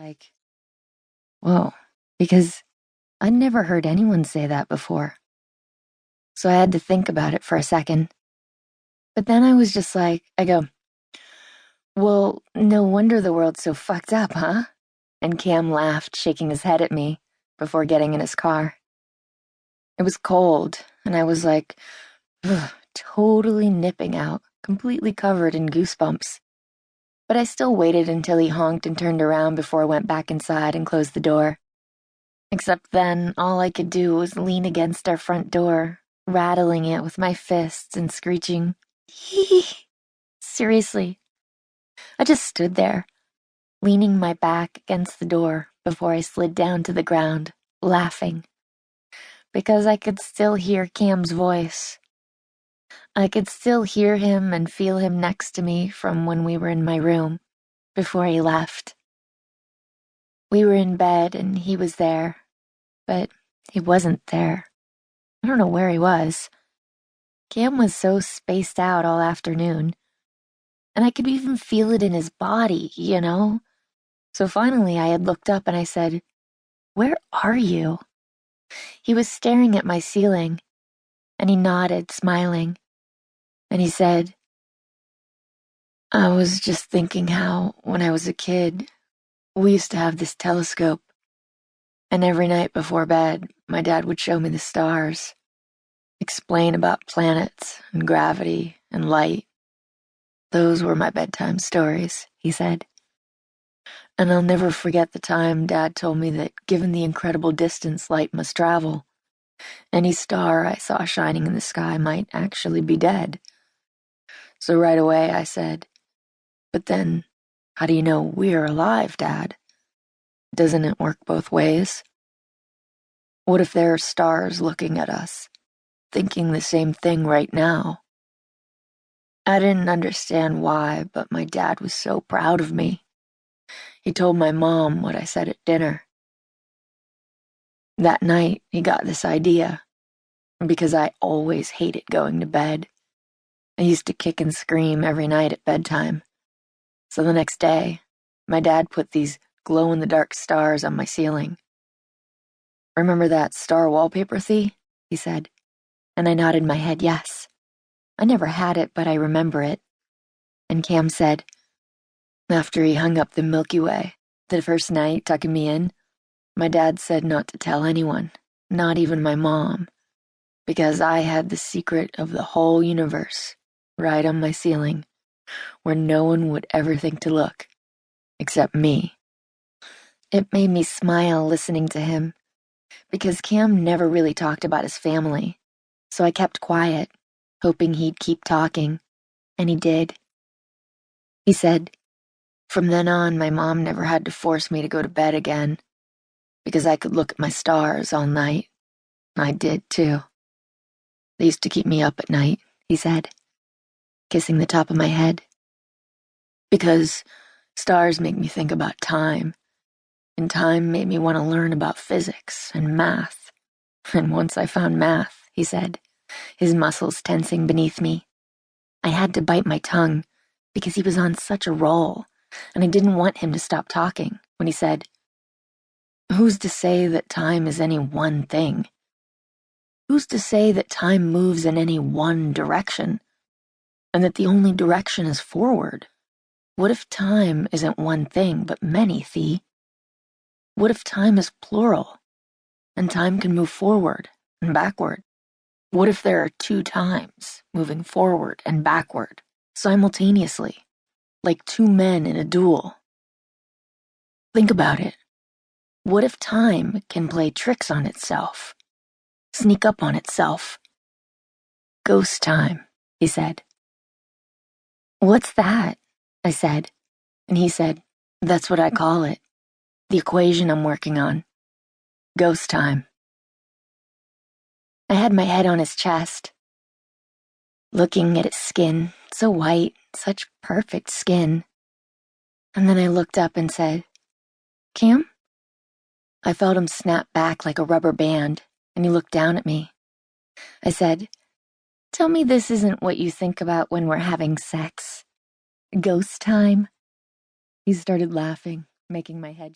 like, whoa, because I'd never heard anyone say that before. So I had to think about it for a second. But then I was just like, I go, well, no wonder the world's so fucked up, huh? And Cam laughed, shaking his head at me before getting in his car. It was cold, and I was like, ugh, totally nipping out, completely covered in goosebumps. But I still waited until he honked and turned around before I went back inside and closed the door. Except then, all I could do was lean against our front door, rattling it with my fists and screeching, hee. Seriously. I just stood there, leaning my back against the door before I slid down to the ground, laughing. Because I could still hear Cam's voice. I could still hear him and feel him next to me from when we were in my room, before he left. We were in bed and he was there, but he wasn't there. I don't know where he was. Cam was so spaced out all afternoon, and I could even feel it in his body, you know? So finally I had looked up and I said, "Where are you?" He was staring at my ceiling, and he nodded, smiling, and he said, "I was just thinking how, when I was a kid, we used to have this telescope, and every night before bed, my dad would show me the stars, explain about planets and gravity and light. Those were my bedtime stories," he said. "And I'll never forget the time Dad told me that given the incredible distance light must travel, any star I saw shining in the sky might actually be dead. So right away I said, 'But then, how do you know we're alive, Dad? Doesn't it work both ways? What if there are stars looking at us, thinking the same thing right now?' I didn't understand why, but my dad was so proud of me. He told my mom what I said at dinner. That night, he got this idea, because I always hated going to bed. I used to kick and scream every night at bedtime. So the next day, my dad put these glow-in-the-dark stars on my ceiling. 'Remember that star wallpaper, Thea?' he said, and I nodded my head yes. I never had it, but I remember it. And Cam said, after he hung up the Milky Way, the first night tucking me in, my dad said not to tell anyone, not even my mom, because I had the secret of the whole universe right on my ceiling, where no one would ever think to look, except me. It made me smile listening to him, because Cam never really talked about his family, so I kept quiet, hoping he'd keep talking, and he did. He said, from then on, my mom never had to force me to go to bed again, because I could look at my stars all night. I did, too. They used to keep me up at night, he said, kissing the top of my head. Because stars make me think about time, and time made me want to learn about physics and math. And once I found math, he said, his muscles tensing beneath me, I had to bite my tongue because he was on such a roll, and I didn't want him to stop talking when he said, "Who's to say that time is any one thing? Who's to say that time moves in any one direction, and that the only direction is forward? What if time isn't one thing, but many, Thea? What if time is plural, and time can move forward and backward? What if there are two times moving forward and backward simultaneously, like two men in a duel? Think about it. What if time can play tricks on itself, sneak up on itself? Ghost time," he said. "What's that?" I said, and he said, "That's what I call it. The equation I'm working on. Ghost time." I had my head on his chest, looking at his skin, so white, such perfect skin. And then I looked up and said, "Cam?" I felt him snap back like a rubber band, and he looked down at me. I said, "Tell me this isn't what you think about when we're having sex. Ghost time?" He started laughing, making my head